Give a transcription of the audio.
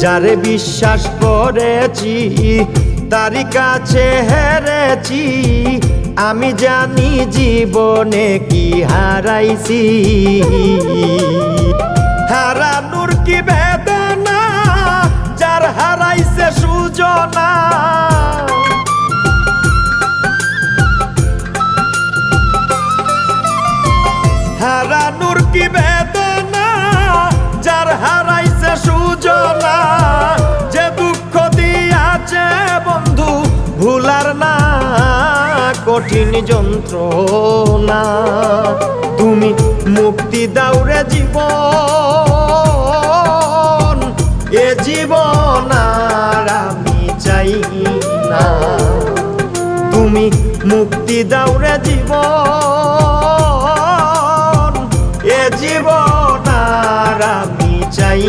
যারে বিশ্বাস করেছি তারি কাছে হেরেছি, আমি জানি জীবনে কি হারাইছি। হারানোর কি বেদনা, যার হারাইছে সুজনা। হারানোর কি বেদনা, যার হারাইছে সুজনা। যে দুঃখ দিয়াছে বন্ধু ভুলার না কঠিন যন্ত্রণা। তুমি মুক্তি দাও রে জীবন, এ জীবন আর আমি চাই না। তুমি মুক্তি দাও রে জীবন, এ জীবন আর আমি চাই